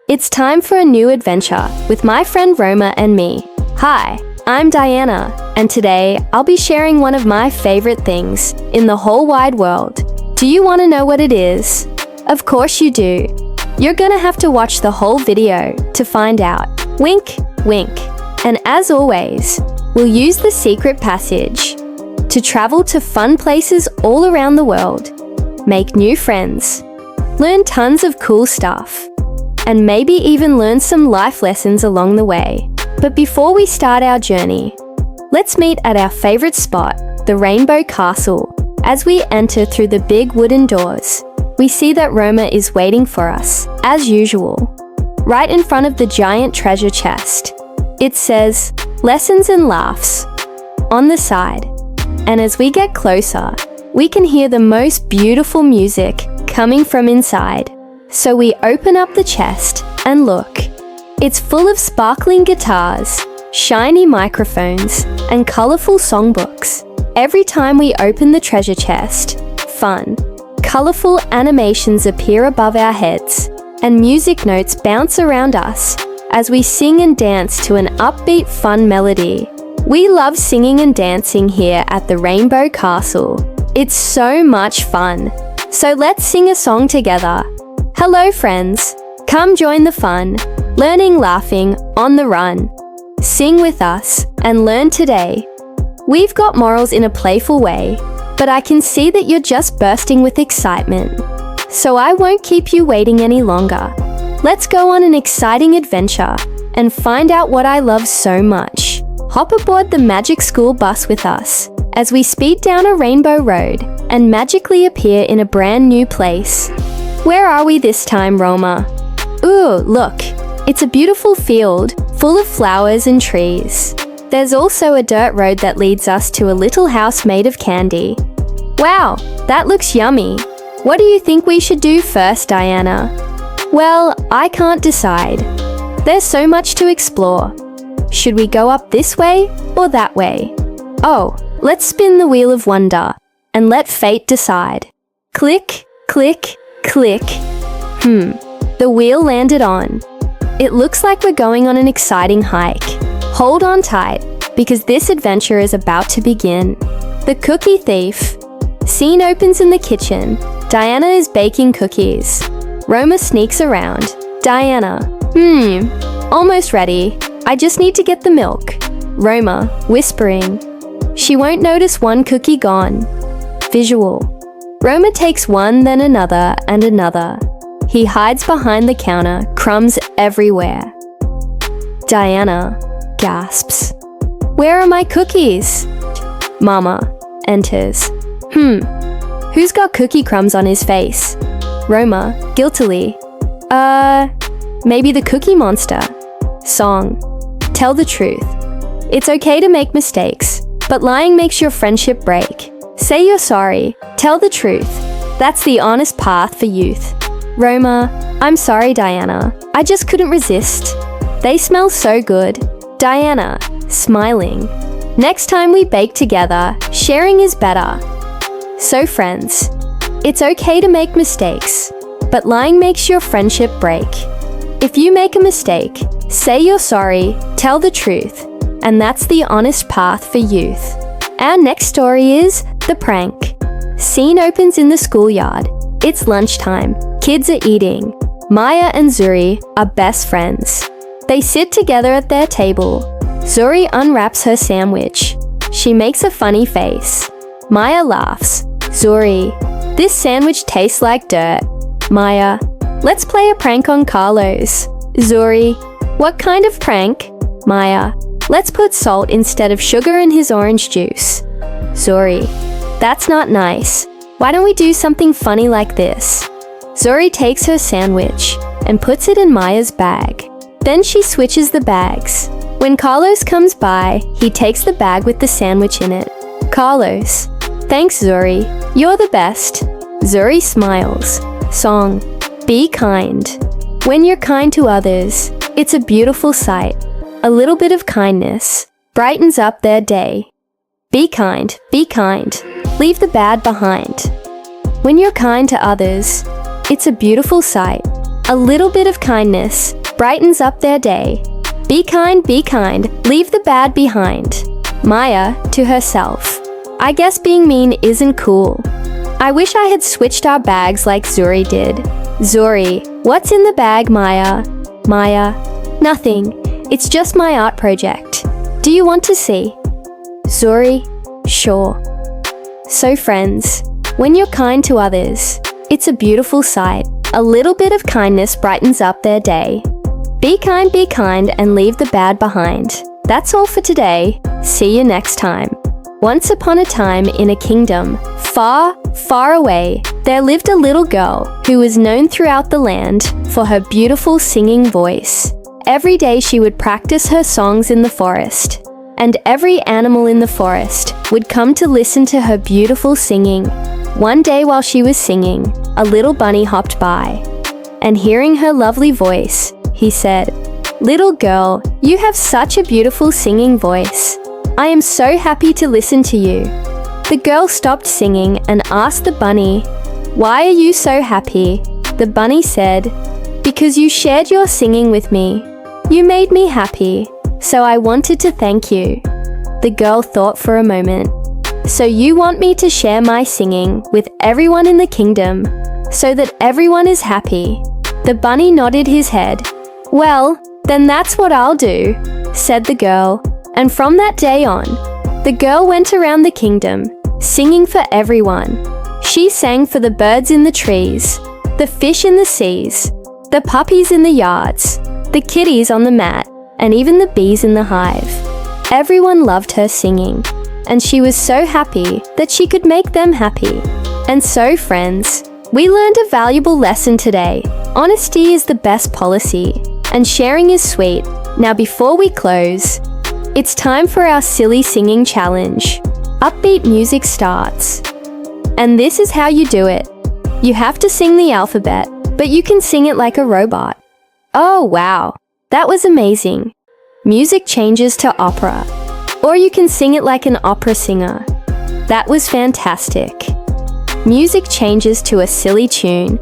It's time for a new adventure with my friend Roma and me. Hi, I'm Diana, and today I'll be sharing one of my favorite things in the whole wide world. Do you want to know what it is? Of course you do. You're gonna have to watch the whole video to find out. Wink, wink. And as always, we'll use the secret passage to travel to fun places all around the world, make new friends, learn tons of cool stuff, and maybe even learn some life lessons along the way. But before we start our journey, let's meet at our favorite spot, the Rainbow Castle. As we enter through the big wooden doors, we see that Roma is waiting for us, as usual, right in front of the giant treasure chest. It says, "Lessons and Laughs," on the side. And as we get closer, we can hear the most beautiful music coming from inside. So we open up the chest and look. It's full of sparkling guitars, shiny microphones, and colorful songbooks. Every time we open the treasure chest, fun, colorful animations appear above our heads, and music notes bounce around us as we sing and dance to an upbeat, fun melody. We love singing and dancing here at the Rainbow Castle. It's so much fun. So let's sing a song together. Hello friends, come join the fun, learning, laughing, on the run. Sing with us and learn today. We've got morals in a playful way, but I can see that you're just bursting with excitement. So I won't keep you waiting any longer. Let's go on an exciting adventure and find out what I love so much. Hop aboard the magic school bus with us as we speed down a rainbow road and magically appear in a brand new place. Where are we this time, Roma? Ooh, look, it's a beautiful field full of flowers and trees. There's also a dirt road that leads us to a little house made of candy. Wow, that looks yummy. What do you think we should do first, Diana? Well, I can't decide. There's so much to explore. Should we go up this way or that way? Oh, let's spin the wheel of wonder and let fate decide. Click, click, click. The wheel landed on. It looks like we're going on an exciting hike. Hold on tight, because this adventure is about to begin. The Cookie Thief. Scene opens in the kitchen. Diana is baking cookies. Roma sneaks around. Diana. Almost ready. I just need to get the milk. Roma, whispering. She won't notice one cookie gone. Visual. Roma takes one, then another, and another. He hides behind the counter, crumbs everywhere. Diana gasps. Where are my cookies? Mama enters. Who's got cookie crumbs on his face? Roma, guiltily. Maybe the Cookie Monster. Song. Tell the truth. It's okay to make mistakes, but lying makes your friendship break. Say you're sorry. Tell the truth. That's the honest path for youth. Roma, I'm sorry, Diana. I just couldn't resist. They smell so good. Diana, smiling. Next time we bake together, sharing is better. So friends, it's okay to make mistakes, but lying makes your friendship break. If you make a mistake, say you're sorry, tell the truth, and that's the honest path for youth. Our next story is The Prank. Scene opens in the schoolyard. It's lunchtime. Kids are eating. Maya and Zuri are best friends. They sit together at their table. Zuri unwraps her sandwich. She makes a funny face. Maya laughs. Zuri, this sandwich tastes like dirt. Maya, let's play a prank on Carlos. Zuri, what kind of prank? Maya, let's put salt instead of sugar in his orange juice. Zuri, that's not nice. Why don't we do something funny like this? Zuri takes her sandwich and puts it in Maya's bag. Then she switches the bags. When Carlos comes by, he takes the bag with the sandwich in it. Carlos, thanks Zuri, you're the best. Zuri smiles. Song. Be kind. When you're kind to others, it's a beautiful sight. A little bit of kindness brightens up their day. Be kind, be kind. Leave the bad behind. When you're kind to others, it's a beautiful sight. A little bit of kindness brightens up their day. Be kind, leave the bad behind. Maya, to herself. I guess being mean isn't cool. I wish I had switched our bags like Zuri did. Zuri, what's in the bag, Maya? Maya, nothing. It's just my art project. Do you want to see? Zuri, sure. So friends, when you're kind to others, it's a beautiful sight. A little bit of kindness brightens up their day. Be kind, and leave the bad behind. That's all for today. See you next time. Once upon a time in a kingdom, far, far away, there lived a little girl who was known throughout the land for her beautiful singing voice. Every day she would practice her songs in the forest, and every animal in the forest would come to listen to her beautiful singing. One day while she was singing, a little bunny hopped by, and hearing her lovely voice, he said, "Little girl, you have such a beautiful singing voice. I am so happy to listen to you." The girl stopped singing and asked the bunny, "Why are you so happy?" The bunny said, "Because you shared your singing with me. You made me happy, so I wanted to thank you." The girl thought for a moment. "So you want me to share my singing with everyone in the kingdom, so that everyone is happy?" The bunny nodded his head. "Well, then that's what I'll do," said the girl. And from that day on, the girl went around the kingdom, singing for everyone. She sang for the birds in the trees, the fish in the seas, the puppies in the yards, the kitties on the mat, and even the bees in the hive. Everyone loved her singing, and she was so happy that she could make them happy. And so, friends, we learned a valuable lesson today. Honesty is the best policy, and sharing is sweet. Now before we close, it's time for our silly singing challenge. Upbeat music starts. And this is how you do it. You have to sing the alphabet, but you can sing it like a robot. Oh wow, that was amazing. Music changes to opera. Or you can sing it like an opera singer. That was fantastic. Music changes to a silly tune.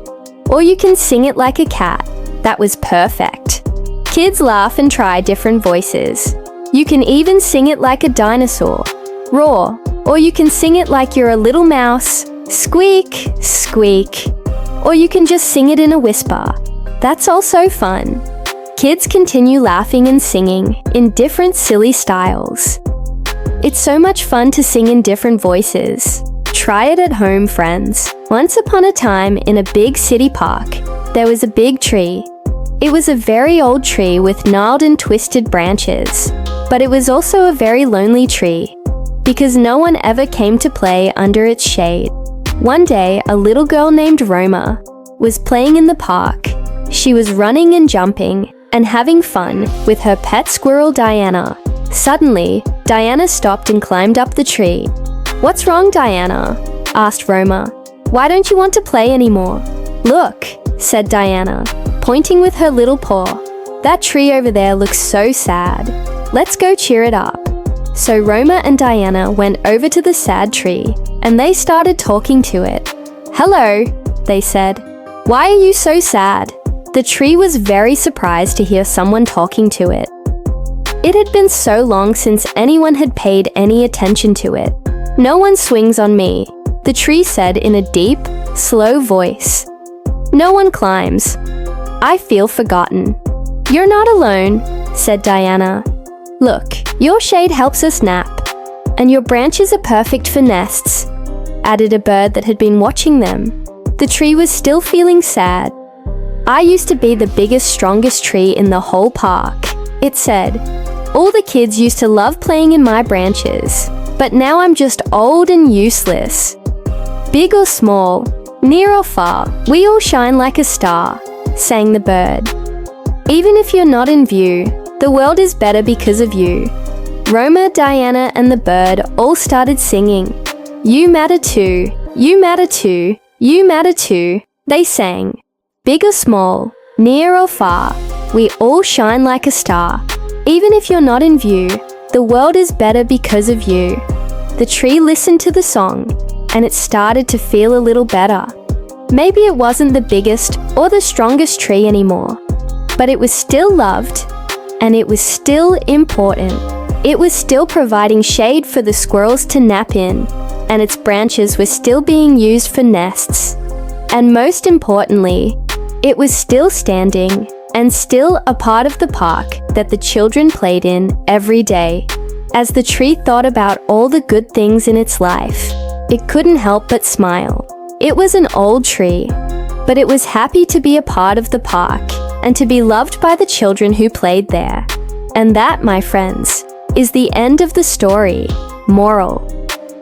Or you can sing it like a cat. That was perfect. Kids laugh and try different voices. You can even sing it like a dinosaur. Roar. Or you can sing it like you're a little mouse. Squeak, squeak. Or you can just sing it in a whisper. That's also fun. Kids continue laughing and singing in different silly styles. It's so much fun to sing in different voices. Try it at home, friends. Once upon a time in a big city park, there was a big tree. It was a very old tree with gnarled and twisted branches. But it was also a very lonely tree, because no one ever came to play under its shade. One day, a little girl named Roma was playing in the park. She was running and jumping and having fun with her pet squirrel Diana. Suddenly, Diana stopped and climbed up the tree. "What's wrong, Diana?" asked Roma. "Why don't you want to play anymore?" "Look," said Diana, pointing with her little paw. "That tree over there looks so sad. Let's go cheer it up." So Roma and Diana went over to the sad tree, and they started talking to it. "Hello," they said. "Why are you so sad?" The tree was very surprised to hear someone talking to it. It had been so long since anyone had paid any attention to it. "No one swings on me," the tree said in a deep, slow voice. "No one climbs. I feel forgotten." "You're not alone," said Diana. "Look, your shade helps us nap, and your branches are perfect for nests," added a bird that had been watching them. The tree was still feeling sad. "I used to be the biggest, strongest tree in the whole park," it said. "All the kids used to love playing in my branches, but now I'm just old and useless. Big or small, near or far, we all shine like a star," sang the bird. "Even if you're not in view, the world is better because of you." Roma, Diana, and the bird all started singing. "You matter too, you matter too, you matter too," they sang. "Big or small, near or far, we all shine like a star. Even if you're not in view, the world is better because of you." The tree listened to the song, and it started to feel a little better. Maybe it wasn't the biggest or the strongest tree anymore, But it was still loved, and it was still important. It was still providing shade for the squirrels to nap in, and its branches were still being used for nests. And most importantly, it was still standing and still a part of the park that the children played in every day. As the tree thought about all the good things in its life, it couldn't help but smile. It was an old tree, but it was happy to be a part of the park and to be loved by the children who played there. And that, my friends, is the end of the story. Moral: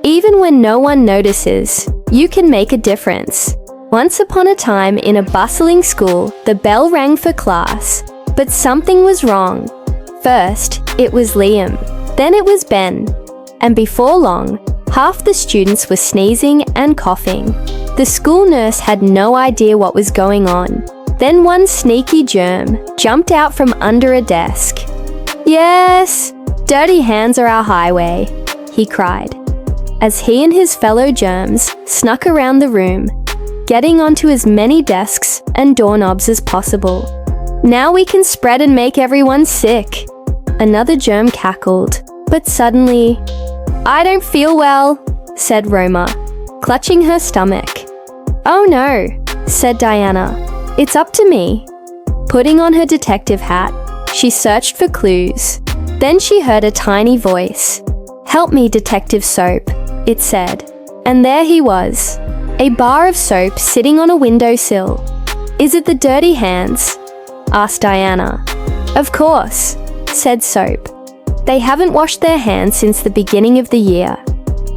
even when no one notices, you can make a difference. Once upon a time in a bustling school, the bell rang for class, but something was wrong. First, it was Liam, then it was Ben, and before long, half the students were sneezing and coughing. The school nurse had no idea what was going on. Then one sneaky germ jumped out from under a desk. "Yes, dirty hands are our highway," he cried, as he and his fellow germs snuck around the room, getting onto as many desks and doorknobs as possible. "Now we can spread and make everyone sick." Another germ cackled, but suddenly, "I don't feel well," said Roma, clutching her stomach. "Oh no," said Diana. "It's up to me." Putting on her detective hat, she searched for clues. Then she heard a tiny voice. "Help me, Detective Soap," it said. And there he was, a bar of soap sitting on a windowsill. "Is it the dirty hands?" asked Diana. "Of course," said Soap. "They haven't washed their hands since the beginning of the year.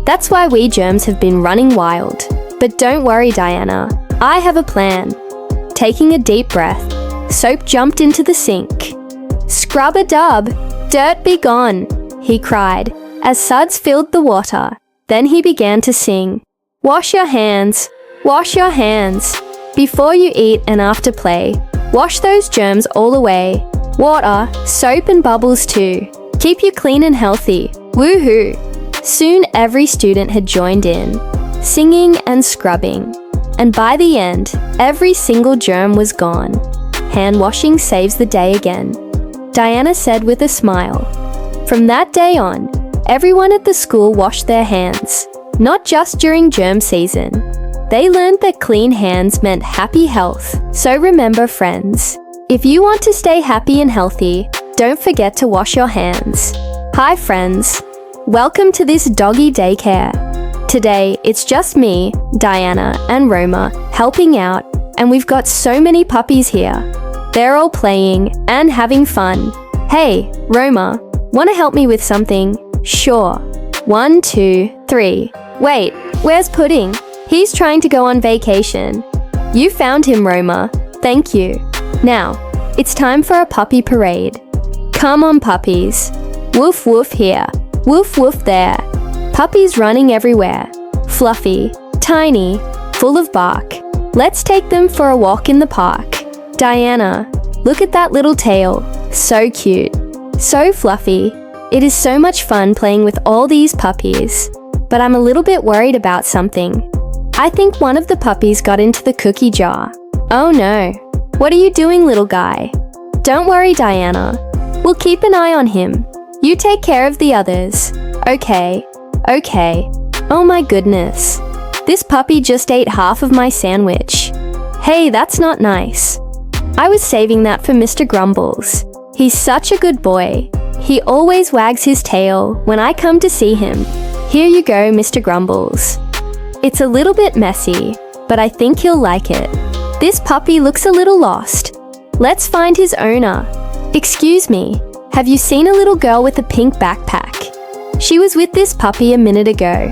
That's why we germs have been running wild. But don't worry, Diana, I have a plan." Taking a deep breath, Soap jumped into the sink. "Scrub-a-dub, dirt be gone," he cried, as suds filled the water. Then he began to sing, "Wash your hands, wash your hands. Before you eat and after play, wash those germs all away. Water, soap and bubbles too. Keep you clean and healthy, woohoo." Soon every student had joined in, singing and scrubbing. And by the end, every single germ was gone. Hand washing saves the day again, Diana said with a smile. From that day on, everyone at the school washed their hands, not just during germ season. They learned that clean hands meant happy health. So remember, friends, if you want to stay happy and healthy, don't forget to wash your hands. Hi friends, welcome to this doggy daycare. Today, it's just me, Diana, and Roma helping out, and we've got so many puppies here. They're all playing and having fun. Hey, Roma, wanna help me with something? Sure. 1, 2, 3. Wait, where's Pudding? He's trying to go on vacation. You found him, Roma. Thank you. Now, it's time for a puppy parade. Come on, puppies. Woof woof here, woof woof there. Puppies running everywhere. Fluffy, tiny, full of bark. Let's take them for a walk in the park. Diana, look at that little tail. So cute. So fluffy. It is so much fun playing with all these puppies. But I'm a little bit worried about something. I think one of the puppies got into the cookie jar. Oh no. What are you doing, little guy? Don't worry, Diana. We'll keep an eye on him. You take care of the others. Okay. Oh my goodness. This puppy just ate half of my sandwich. Hey, that's not nice. I was saving that for Mr. Grumbles. He's such a good boy. He always wags his tail when I come to see him. Here you go, Mr. Grumbles. It's a little bit messy, but I think he'll like it. This puppy looks a little lost. Let's find his owner. Excuse me, have you seen a little girl with a pink backpack? She was with this puppy a minute ago.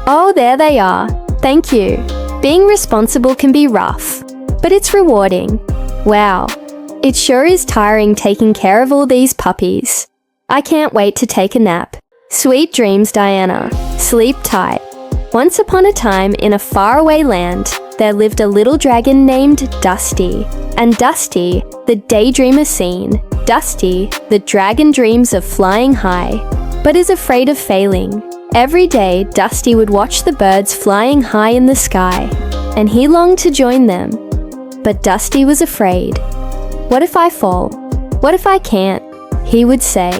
Oh, there they are. Thank you. Being responsible can be rough, but it's rewarding. Wow, it sure is tiring taking care of all these puppies. I can't wait to take a nap. Sweet dreams, Diana. Sleep tight. Once upon a time in a faraway land, there lived a little dragon named Dusty. And Dusty, the daydreamer seen. Dusty, the dragon dreams of flying high, but is afraid of failing. Every day, Dusty would watch the birds flying high in the sky, and he longed to join them. But Dusty was afraid. What if I fall? What if I can't? He would say.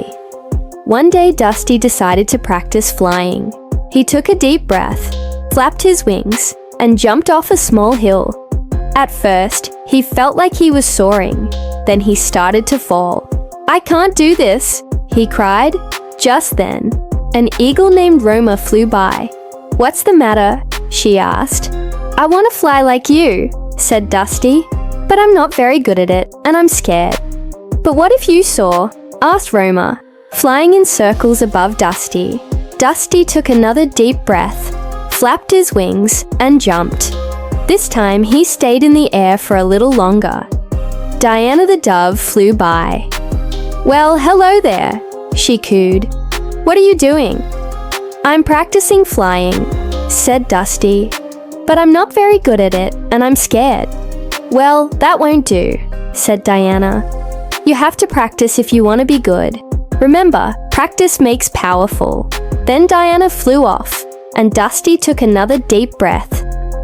One day Dusty decided to practice flying. He took a deep breath, flapped his wings, and jumped off a small hill. At first, he felt like he was soaring. Then he started to fall. "I can't do this," he cried. Just then, an eagle named Roma flew by. "What's the matter?" she asked. "I want to fly like you," said Dusty, "but I'm not very good at it, and I'm scared." "But what if you soar?" asked Roma, flying in circles above Dusty. Dusty took another deep breath, flapped his wings, and jumped. This time, he stayed in the air for a little longer. Diana the dove flew by. "Well, hello there," she cooed. "What are you doing?" "I'm practicing flying," said Dusty, "but I'm not very good at it, and I'm scared." "Well, that won't do," said Diana. "You have to practice if you want to be good. Remember, practice makes powerful." Then Diana flew off, and Dusty took another deep breath,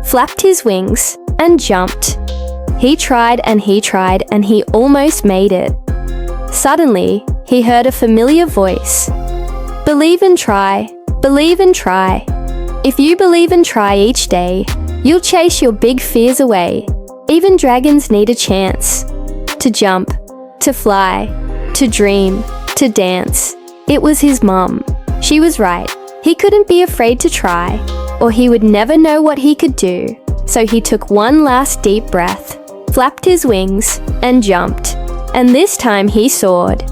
flapped his wings, and jumped. He tried, and he almost made it. Suddenly, he heard a familiar voice. "Believe and try, believe and try. If you believe and try each day, you'll chase your big fears away. Even dragons need a chance. To jump, to fly, to dream, to dance." It was his mum. She was right. He couldn't be afraid to try, or he would never know what he could do. So he took one last deep breath, flapped his wings, and jumped. And this time he soared.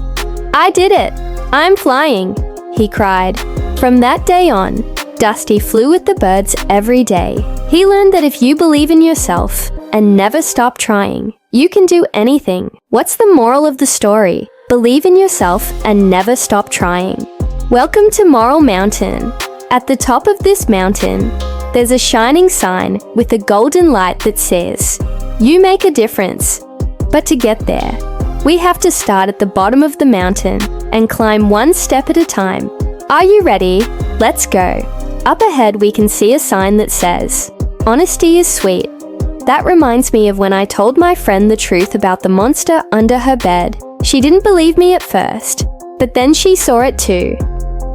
"I did it! I'm flying!" he cried. From that day on, Dusty flew with the birds every day. He learned that if you believe in yourself and never stop trying, you can do anything. What's the moral of the story? Believe in yourself and never stop trying. Welcome to Moral Mountain. At the top of this mountain, there's a shining sign with a golden light that says, "You make a difference." But to get there, we have to start at the bottom of the mountain and climb one step at a time. Are you ready? Let's go. Up ahead we can see a sign that says, "Honesty is sweet." That reminds me of when I told my friend the truth about the monster under her bed. She didn't believe me at first, but then she saw it too.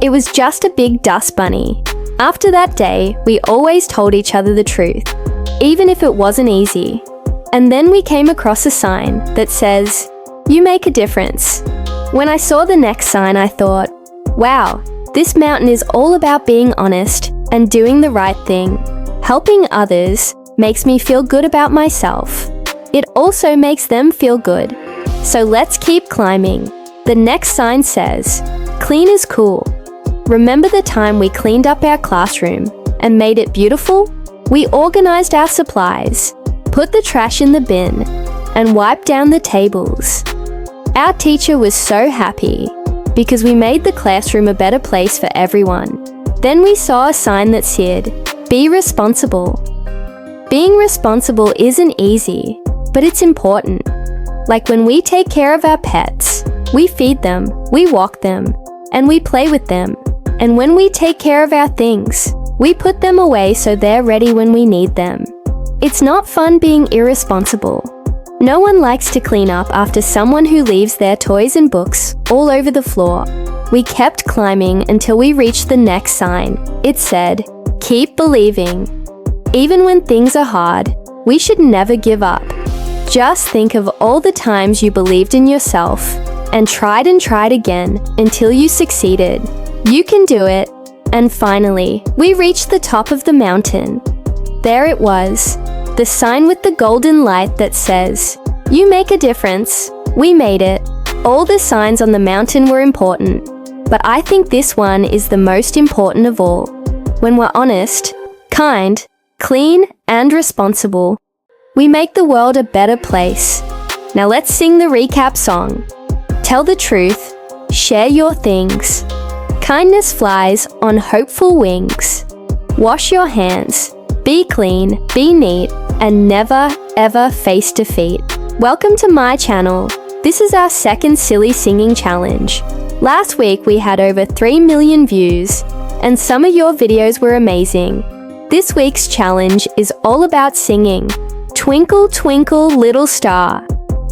It was just a big dust bunny. After that day, we always told each other the truth, even if it wasn't easy. And then we came across a sign that says, "You make a difference." When I saw the next sign, I thought, wow, this mountain is all about being honest and doing the right thing. Helping others makes me feel good about myself. It also makes them feel good. So let's keep climbing. The next sign says, "Clean is cool." Remember the time we cleaned up our classroom and made it beautiful? We organized our supplies, put the trash in the bin, and wiped down the tables. Our teacher was so happy because we made the classroom a better place for everyone. Then we saw a sign that said, "Be responsible." Being responsible isn't easy, but it's important. Like when we take care of our pets, we feed them, we walk them, and we play with them. And when we take care of our things, we put them away so they're ready when we need them. It's not fun being irresponsible. No one likes to clean up after someone who leaves their toys and books all over the floor. We kept climbing until we reached the next sign. It said, "Keep believing." Even when things are hard, we should never give up. Just think of all the times you believed in yourself and tried again until you succeeded. You can do it. And finally, we reached the top of the mountain. There it was, the sign with the golden light that says, "You make a difference." We made it. All the signs on the mountain were important, but I think this one is the most important of all. When we're honest, kind, clean, and responsible, we make the world a better place. Now let's sing the recap song. Tell the truth, share your things. Kindness flies on hopeful wings. Wash your hands, be clean, be neat, and never, ever face defeat. Welcome to my channel. This is our second silly singing challenge. Last week we had over 3 million views, and some of your videos were amazing. This week's challenge is all about singing Twinkle, Twinkle, Little Star.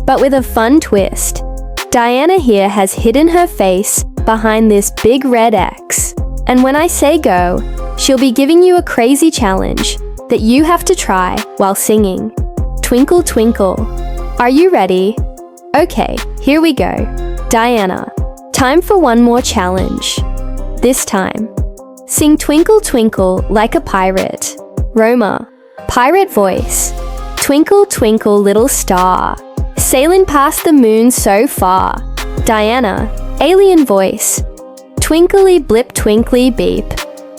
but with a fun twist. Diana here has hidden her face behind this big red X. And when I say go, she'll be giving you a crazy challenge that you have to try while singing. Twinkle, twinkle. Are you ready? Okay, here we go. Diana, time for one more challenge. This time, sing Twinkle, twinkle like a pirate. Roma, pirate voice. Twinkle, twinkle, little star, sailing past the moon so far. Diana, alien voice. Twinkly blip, twinkly beep.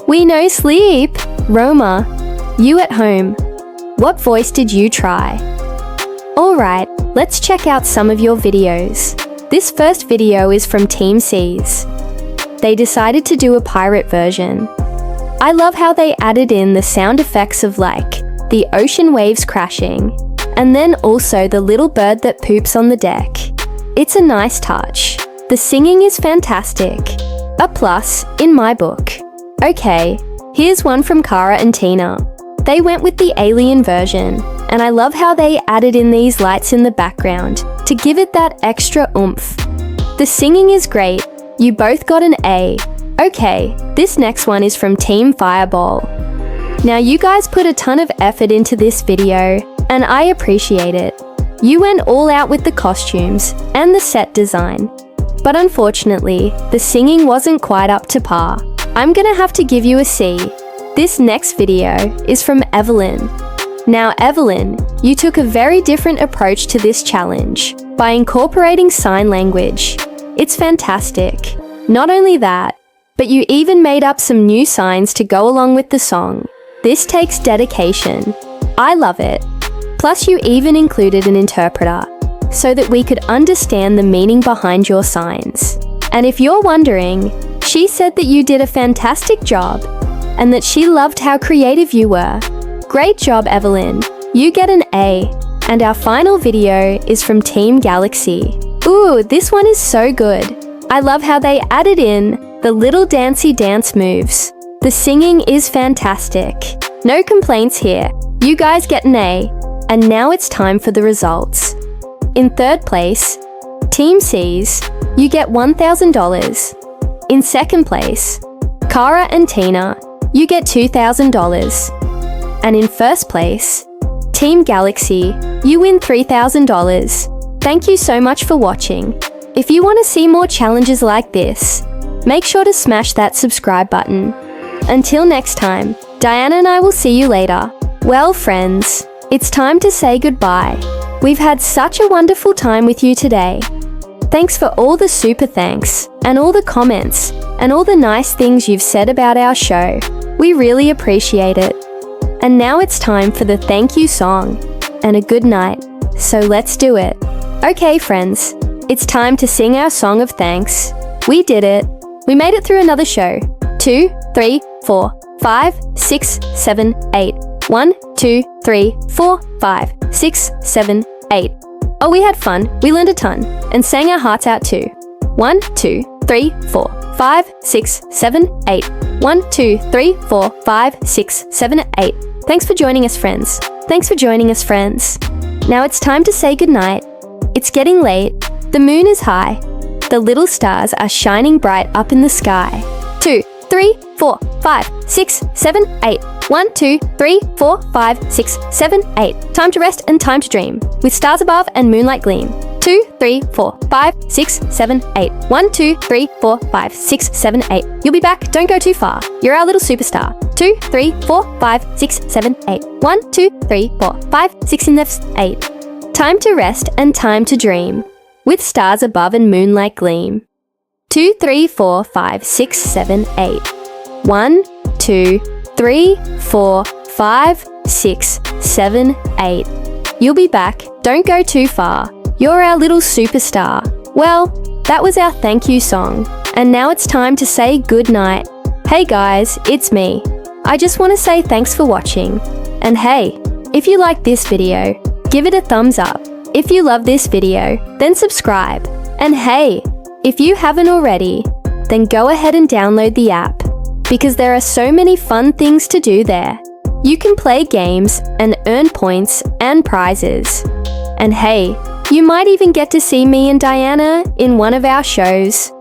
We no sleep. Roma, you at home. What voice did you try? Alright, let's check out some of your videos. This first video is from Team C's. They decided to do a pirate version. I love how they added in the sound effects of like the ocean waves crashing, and then also the little bird that poops on the deck. It's a nice touch. The singing is fantastic. A plus in my book. Okay, here's one from Cara and Tina. They went with the alien version, and I love how they added in these lights in the background to give it that extra oomph. The singing is great. You both got an A. Okay, this next one is from Team Fireball. Now you guys put a ton of effort into this video, and I appreciate it. You went all out with the costumes and the set design. But unfortunately, the singing wasn't quite up to par. I'm gonna have to give you a C. This next video is from Evelyn. Now Evelyn, you took a very different approach to this challenge by incorporating sign language. It's fantastic. Not only that, but you even made up some new signs to go along with the song. This takes dedication. I love it. Plus you even included an interpreter so that we could understand the meaning behind your signs. And if you're wondering, she said that you did a fantastic job and that she loved how creative you were. Great job, Evelyn. You get an A. And our final video is from Team Galaxy. Ooh, this one is so good. I love how they added in the little dancey dance moves. The singing is fantastic. No complaints here. You guys get an A. And now it's time for the results. In third place, Team C's, you get $1,000. In second place, Cara and Tina, you get $2,000. And in first place, Team Galaxy, you win $3,000. Thank you so much for watching. If you want to see more challenges like this, make sure to smash that subscribe button. Until next time, Diana and I will see you later. Well, friends, it's time to say goodbye. We've had such a wonderful time with you today. Thanks for all the super thanks, and all the comments, and all the nice things you've said about our show. We really appreciate it. And now it's time for the thank you song, and a good night. So let's do it. Okay, friends, it's time to sing our song of thanks. We did it. We made it through another show. 2, 3, 4, 5, 6, 7, 8. 1, 2, 3, 4, 5, 6, 7, 8. Oh, we had fun. We learned a ton and sang our hearts out too. 1, 2, 3, 4, 5, 6, 7, 8. 1, 2, 3, 4, 5, 6, 7, 8. Thanks for joining us, friends. Thanks for joining us, friends. Now it's time to say goodnight. It's getting late. The moon is high. The little stars are shining bright up in the sky. 2, 3, 4, 5, 6, 7, 8. 1, 2, 3, 4, 5, 6, 7, 8. Time to rest and time to dream, with stars above and moonlight gleam. 2, 3, 4, 5, 6, 7, 8. 1, 2, 3, 4, 5, 6, 7, 8. You'll be back, don't go too far. You're our little superstar. 2, 3, 4, 5, 6, 7, 8. 1, 2, 3, 4, 5, 6, and 8. Time to rest and time to dream, with stars above and moonlight gleam. 2, 3, 4, 5, 6, 7, 8. 1, 2, 3, 4, 5, 6, 7, 8. You'll be back, don't go too far. You're our little superstar. Well, that was our thank you song. And now it's time to say good night. Hey guys, it's me. I just want to say thanks for watching. And hey, if you like this video, give it a thumbs up. If you love this video, then subscribe. And hey, if you haven't already, then go ahead and download the app, because there are so many fun things to do there. You can play games and earn points and prizes. And hey, You might even get to see me and Diana in one of our shows.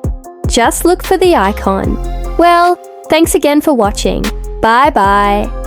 Just look for the icon. Well, thanks again for watching. Bye bye.